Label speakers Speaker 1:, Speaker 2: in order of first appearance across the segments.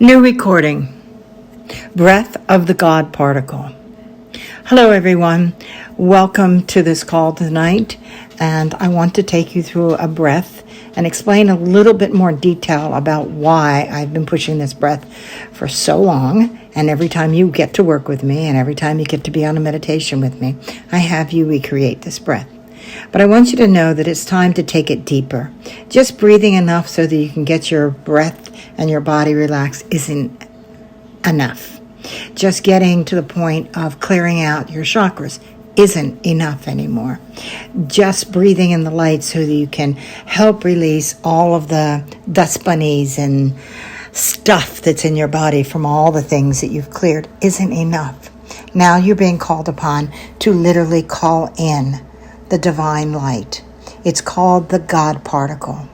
Speaker 1: New recording. Breath of the God Particle. Hello everyone. Welcome to this call tonight, and I want to take you through a breath and explain a little bit more detail about why I've been pushing this breath for so long. And every time you get to work with me and every time you get to be on a meditation with me, I have you recreate this breath. But I want you to know that it's time to take it deeper. Just breathing enough so that you can get your breath and your body relaxed isn't enough. Just getting to the point of clearing out your chakras isn't enough anymore. Just breathing in the light so that you can help release all of the dust bunnies and stuff that's in your body from all the things that you've cleared isn't enough. Now you're being called upon to literally call in the divine light. It's called the God particle.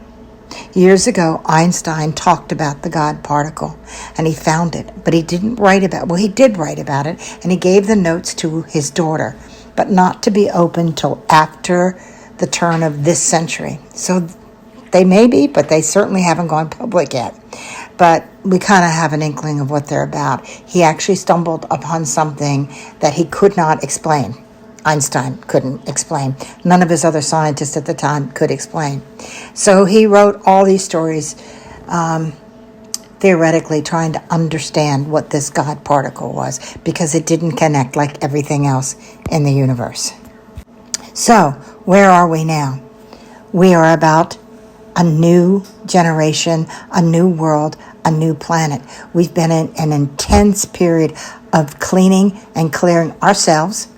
Speaker 1: Years ago, Einstein talked about the God particle, and he found it, but he didn't write about it. Well, he did write about it, and he gave the notes to his daughter, but not to be open till after the turn of this century. So they may be, but they certainly haven't gone public yet. But we kind of have an inkling of what they're about. He actually stumbled upon something that he could not explain. Einstein couldn't explain. None of his other scientists at the time could explain. So he wrote all these stories, theoretically trying to understand what this God particle was, because it didn't connect like everything else in the universe. So where are we now? We are about a new generation, a new world, a new planet. We've been in an intense period of cleaning and clearing ourselves,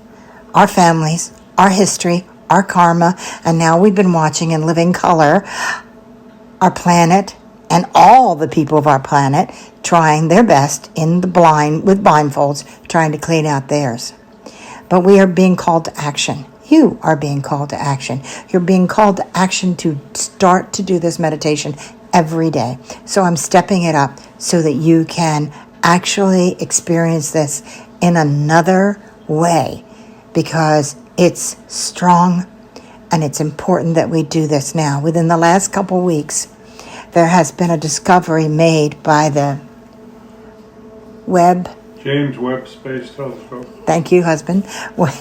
Speaker 1: our families, our history, our karma, and now we've been watching in living color our planet and all the people of our planet trying their best in the blind with blindfolds, trying to clean out theirs. But we are being called to action. You are being called to action. You're being called to action to start to do this meditation every day. So I'm stepping it up so that you can actually experience this in another way, because it's strong and it's important that we do this now. Within the last couple weeks, there has been a discovery made by the
Speaker 2: James Webb Space Telescope.
Speaker 1: Thank you, husband.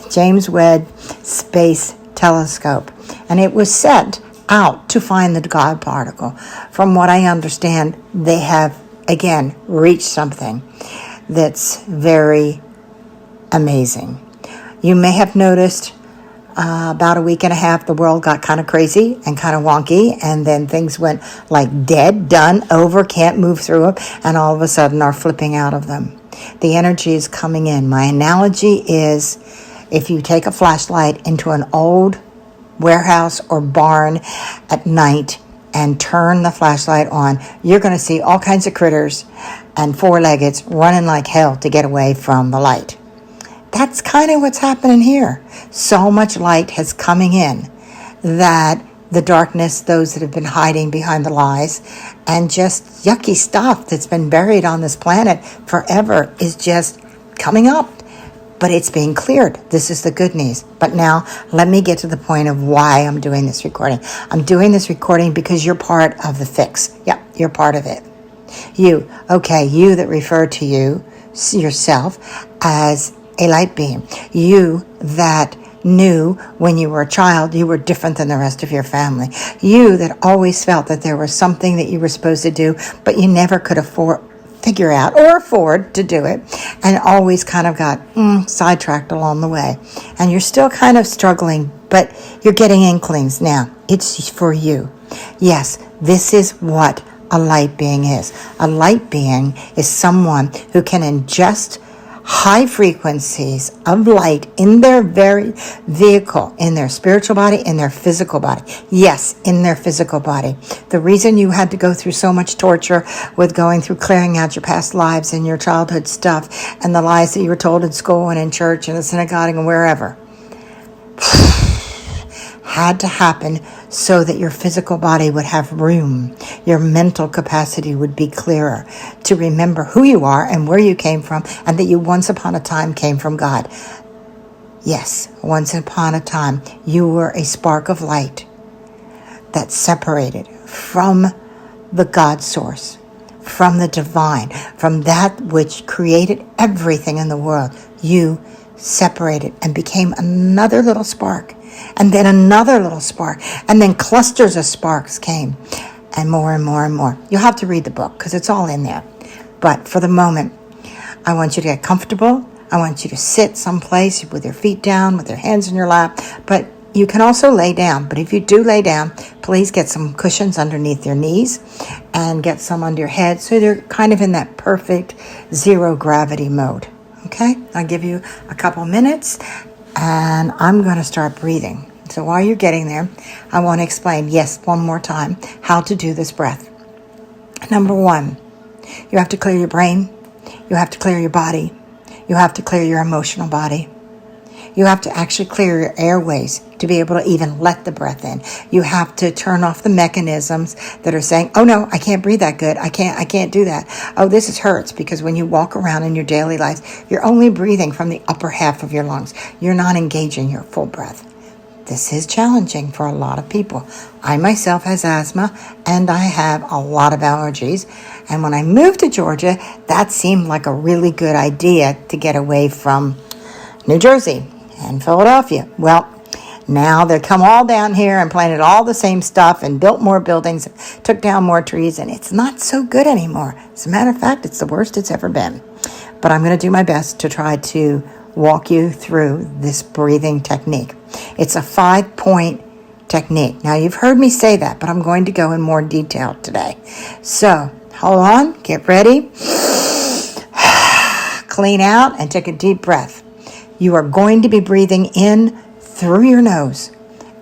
Speaker 1: James Webb Space Telescope. And it was sent out to find the God particle. From what I understand, they have, again, reached something that's very amazing. You may have noticed about a week and a half, the world got kind of crazy and kind of wonky, and then things went like dead, done, over, can't move through them, and all of a sudden are flipping out of them. The energy is coming in. My analogy is if you take a flashlight into an old warehouse or barn at night and turn the flashlight on, you're going to see all kinds of critters and four-leggeds running like hell to get away from the light. That's kind of what's happening here. So much light has coming in that the darkness, those that have been hiding behind the lies, and just yucky stuff that's been buried on this planet forever is just coming up. But it's being cleared. This is the good news. But now let me get to the point of why I'm doing this recording. I'm doing this recording because you're part of the fix. Yep, you're part of it. You that refer to yourself as a light being. You that knew when you were a child you were different than the rest of your family. You that always felt that there was something that you were supposed to do, but you never could figure out or afford to do it, and always kind of got sidetracked along the way. And you're still kind of struggling, but you're getting inklings now. It's for you. Yes, this is what a light being is. A light being is someone who can ingest high frequencies of light in their very vehicle, in their spiritual body, in their physical body. Yes, in their physical body. The reason you had to go through so much torture with going through clearing out your past lives and your childhood stuff and the lies that you were told in school and in church and the synagogue and wherever had to happen so that your physical body would have room. Your mental capacity would be clearer to remember who you are and where you came from, and that you once upon a time came from God. Yes, once upon a time you were a spark of light that separated from the God source. from the divine, from that which created everything in the world. You separated and became another little spark, and then another little spark, and then clusters of sparks came, and more and more and more. You'll have to read the book because it's all in there. But for the moment, I want you to get comfortable. I want you to sit someplace with your feet down, with your hands in your lap. But you can also lay down. But if you do lay down, please get some cushions underneath your knees and get some under your head so they're kind of in that perfect zero gravity mode. Okay? I'll give you a couple minutes and I'm going to start breathing. So while you're getting there, I want to explain, yes, one more time, how to do this breath. Number one, you have to clear your brain. You have to clear your body. You have to clear your emotional body. You have to actually clear your airways to be able to even let the breath in. You have to turn off the mechanisms that are saying, oh no, I can't breathe that good. I can't do that. Oh, this hurts, because when you walk around in your daily life, you're only breathing from the upper half of your lungs. You're not engaging your full breath. This is challenging for a lot of people. I myself has asthma and I have a lot of allergies. And when I moved to Georgia, that seemed like a really good idea to get away from New Jersey and Philadelphia. Well, now they come all down here and planted all the same stuff and built more buildings, took down more trees, and it's not so good anymore. As a matter of fact, it's the worst it's ever been. But I'm going to do my best to try to walk you through this breathing technique. It's a 5-point technique. Now, you've heard me say that, but I'm going to go in more detail today. So, hold on, get ready, clean out, and take a deep breath. You are going to be breathing in through your nose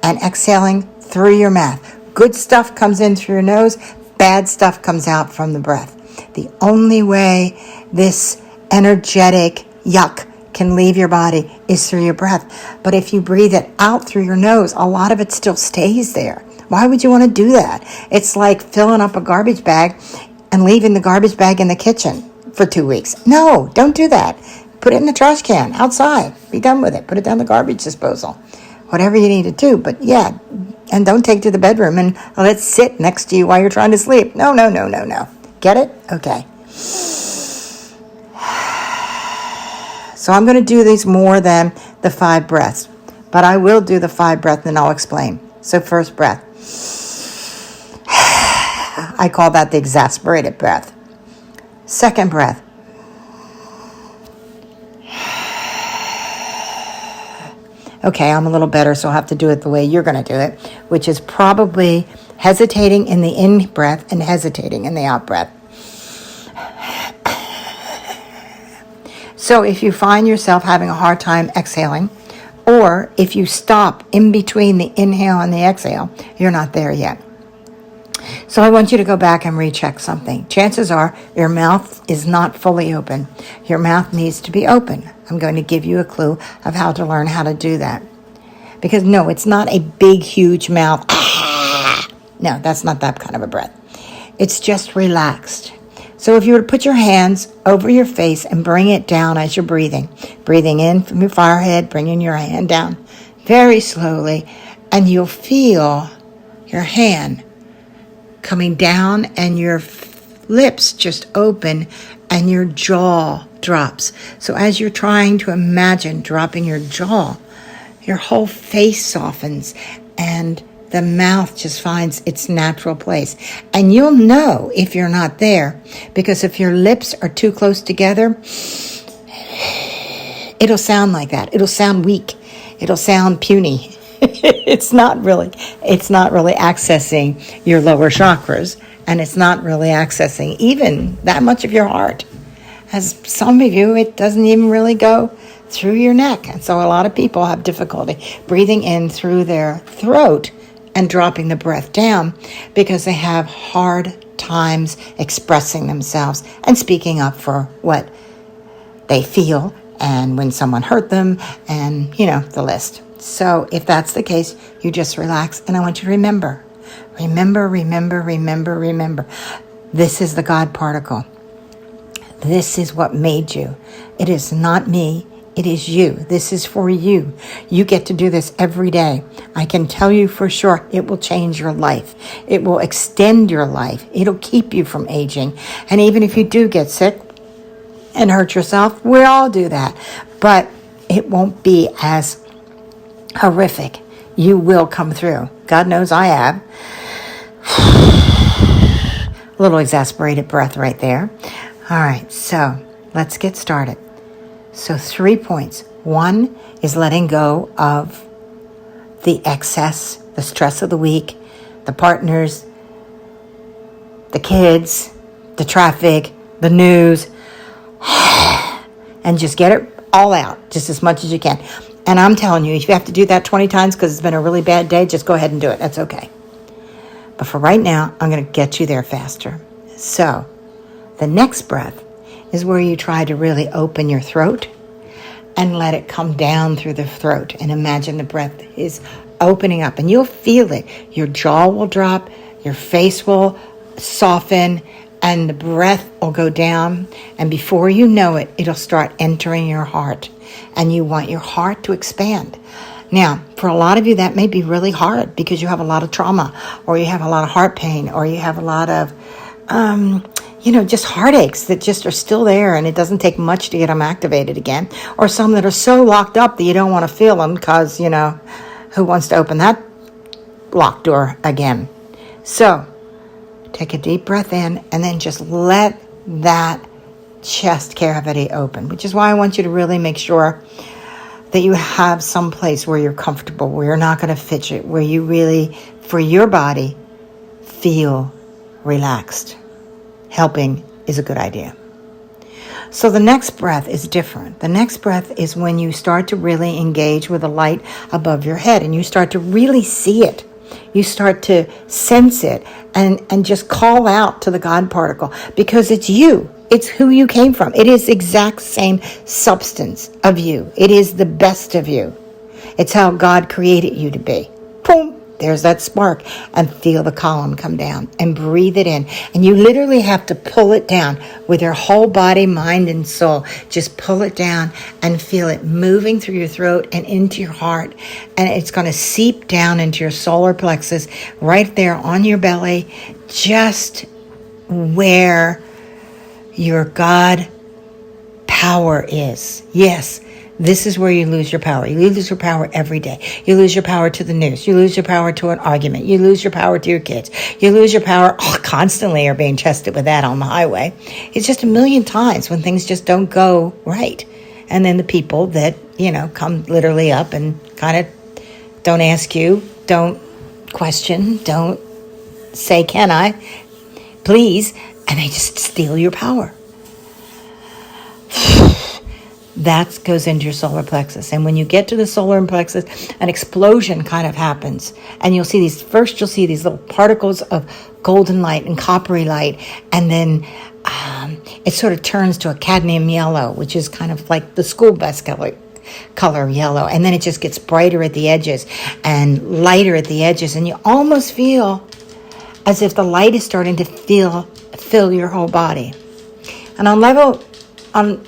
Speaker 1: and exhaling through your mouth. Good stuff comes in through your nose, bad stuff comes out from the breath. The only way this energetic yuck can leave your body is through your breath. But if you breathe it out through your nose, a lot of it still stays there. Why would you want to do that? It's like filling up a garbage bag and leaving the garbage bag in the kitchen for 2 weeks. No, don't do that. Put it in the trash can outside. Be done with it. Put it down the garbage disposal. Whatever you need to do. But yeah, and don't take it to the bedroom and let it sit next to you while you're trying to sleep. No. Get it? Okay. So I'm going to do these more than the 5 breaths. But I will do the 5 breaths and I'll explain. So first breath. I call that the exasperated breath. Second breath. Okay, I'm a little better, so I'll have to do it the way you're going to do it, which is probably hesitating in the in-breath and hesitating in the out-breath. So if you find yourself having a hard time exhaling, or if you stop in between the inhale and the exhale, you're not there yet. So I want you to go back and recheck something. Chances are your mouth is not fully open. Your mouth needs to be open. I'm going to give you a clue of how to learn how to do that. Because no, it's not a big, huge mouth. No, that's not that kind of a breath. It's just relaxed. So if you were to put your hands over your face and bring it down as you're breathing in from your forehead, bringing your hand down very slowly, and you'll feel your hand coming down and your lips just open and your jaw drops. So as you're trying to imagine dropping your jaw, your whole face softens and the mouth just finds its natural place. And you'll know if you're not there, because if your lips are too close together, it'll sound like that. It'll sound weak. It'll sound puny. It's not really accessing your lower chakras, and it's not really accessing even that much of your heart. As some of you, it doesn't even really go through your neck. And so a lot of people have difficulty breathing in through their throat and dropping the breath down because they have hard times expressing themselves and speaking up for what they feel and when someone hurt them and, the list. So if that's the case, you just relax. And I want you to remember. This is the God particle. This is what made you. It is not me. It is you. This is for you. You get to do this every day. I can tell you for sure it will change your life. It will extend your life. It'll keep you from aging. And even if you do get sick and hurt yourself, we all do that. But it won't be as horrific. You will come through. God knows I have. A little exasperated breath right there. All right, so let's get started. So 3 points. 1 is letting go of the excess, the stress of the week, the partners, the kids, the traffic, the news, and just get it all out, just as much as you can. And I'm telling you, if you have to do that 20 times because it's been a really bad day, just go ahead and do it. That's okay. But for right now, I'm going to get you there faster. So the next breath is where you try to really open your throat and let it come down through the throat. And imagine the breath is opening up. And you'll feel it. Your jaw will drop. Your face will soften. And the breath will go down. And before you know it, it'll start entering your heart. And you want your heart to expand. Now, for a lot of you, that may be really hard because you have a lot of trauma, or you have a lot of heart pain, or you have a lot of, just heartaches that just are still there, and it doesn't take much to get them activated again. Or some that are so locked up that you don't want to feel them because, who wants to open that locked door again? So, take a deep breath in and then just let that chest cavity open, which is why I want you to really make sure that you have some place where you're comfortable, where you're not going to fidget, where you really, for your body, feel relaxed. Helping is a good idea. So the next breath is different. The next breath is when you start to really engage with the light above your head and you start to really see it. You start to sense it and just call out to the God particle because it's you. It's who you came from. It is the exact same substance of you. It is the best of you. It's how God created you to be. Boom. There's that spark. And feel the column come down and breathe it in. And you literally have to pull it down with your whole body, mind, and soul. Just pull it down and feel it moving through your throat and into your heart. And it's going to seep down into your solar plexus right there on your belly, just where your God power is. Yes, this is where you lose your power. You lose your power every day. You lose your power to the news. You lose your power to an argument. You lose your power to your kids. You lose your power constantly are being tested with that on the highway. It's just a million times when things just don't go right. And then the people that, come literally up and kind of don't ask you, don't question, don't say, can I, please, and they just steal your power. That goes into your solar plexus. And when you get to the solar plexus, an explosion kind of happens. And you'll see these little particles of golden light and coppery light. And then it sort of turns to a cadmium yellow, which is kind of like the school bus color yellow. And then it just gets brighter at the edges and lighter at the edges. And you almost feel as if the light is starting to fill your whole body. And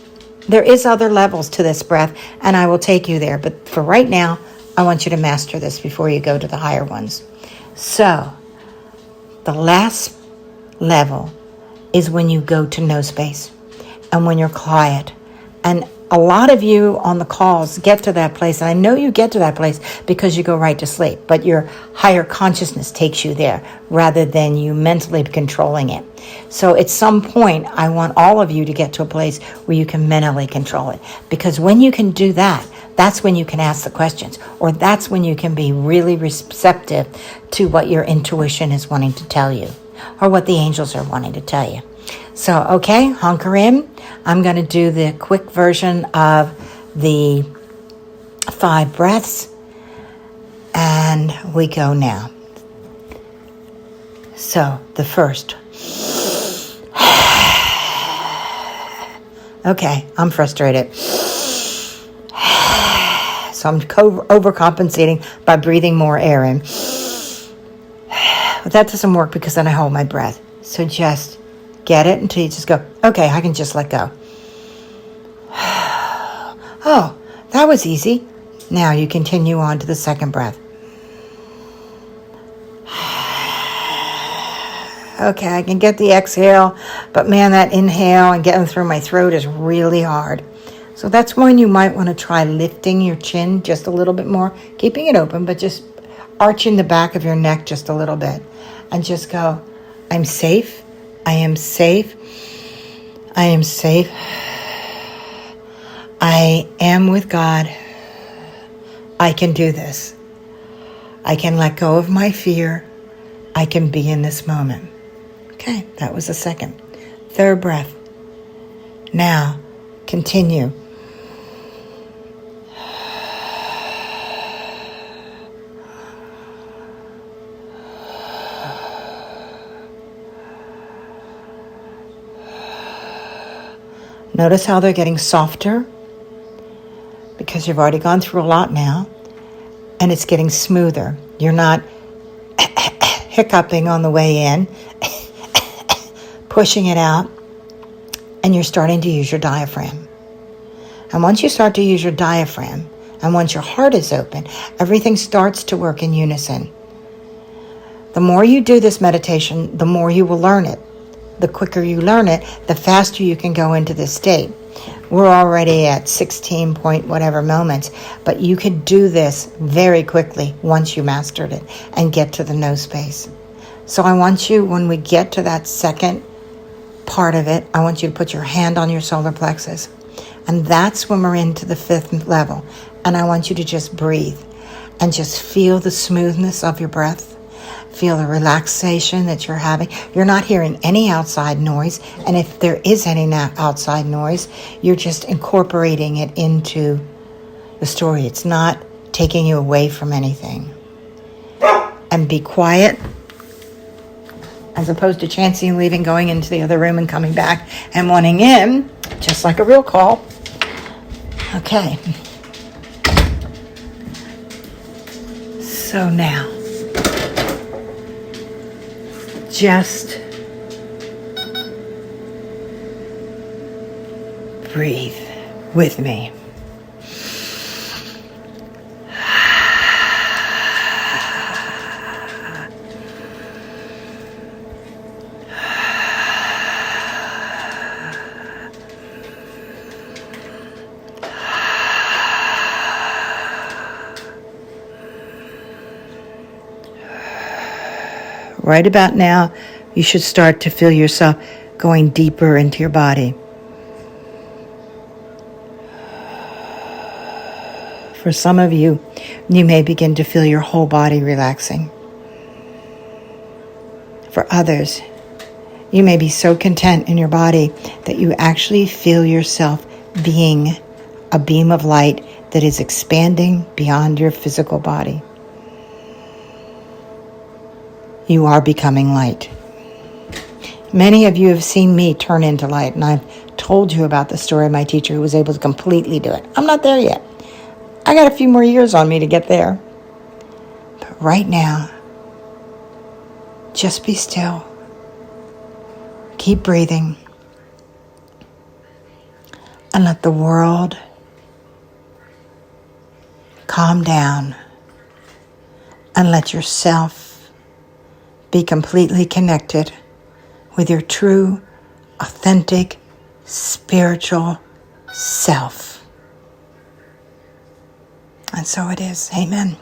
Speaker 1: there is other levels to this breath, and I will take you there. But for right now, I want you to master this before you go to the higher ones. So, the last level is when you go to no space and when you're quiet. And a lot of you on the calls get to that place, and I know you get to that place because you go right to sleep, but your higher consciousness takes you there rather than you mentally controlling it. So at some point, I want all of you to get to a place where you can mentally control it, because when you can do that, that's when you can ask the questions, or that's when you can be really receptive to what your intuition is wanting to tell you, or what the angels are wanting to tell you. So, okay, hunker in. I'm going to do the quick version of the 5 breaths, and we go now. So, the first. Okay, I'm frustrated. So I'm overcompensating by breathing more air in. But that doesn't work because then I hold my breath. So just get it until you just go, okay, I can just let go. Oh, that was easy. Now you continue on to the second breath. Okay, I can get the exhale, but man, that inhale and getting through my throat is really hard. So that's when you might want to try lifting your chin just a little bit more, keeping it open, but just arching the back of your neck just a little bit. And just go, I'm safe, I am safe, I am safe, I am with God, I can do this. I can let go of my fear, I can be in this moment. Okay, that was the second. Third breath. Now, continue. Notice how they're getting softer because you've already gone through a lot now, and it's getting smoother. You're not hiccuping on the way in, pushing it out, and you're starting to use your diaphragm. And once you start to use your diaphragm, and once your heart is open, everything starts to work in unison. The more you do this meditation, the more you will learn it. The quicker you learn it, the faster you can go into this state. We're already at 16 point whatever moments, but you could do this very quickly once you mastered it and get to the no space. So I want you, when we get to that second part of it, I want you to put your hand on your solar plexus. And that's when we're into the fifth level. And I want you to just breathe and just feel the smoothness of your breath. Feel the relaxation that you're having. You're not hearing any outside noise. And if there is any outside noise, you're just incorporating it into the story. It's not taking you away from anything. And be quiet, as opposed to chancing and leaving, going into the other room and coming back and wanting in, just like a real call. Okay. So now, just breathe with me. Right about now, you should start to feel yourself going deeper into your body. For some of you, you may begin to feel your whole body relaxing. For others, you may be so content in your body that you actually feel yourself being a beam of light that is expanding beyond your physical body. You are becoming light. Many of you have seen me turn into light, and I've told you about the story of my teacher who was able to completely do it. I'm not there yet. I got a few more years on me to get there. But right now, just be still. Keep breathing. And let the world calm down. And let yourself be completely connected with your true, authentic, spiritual self. And so it is. Amen.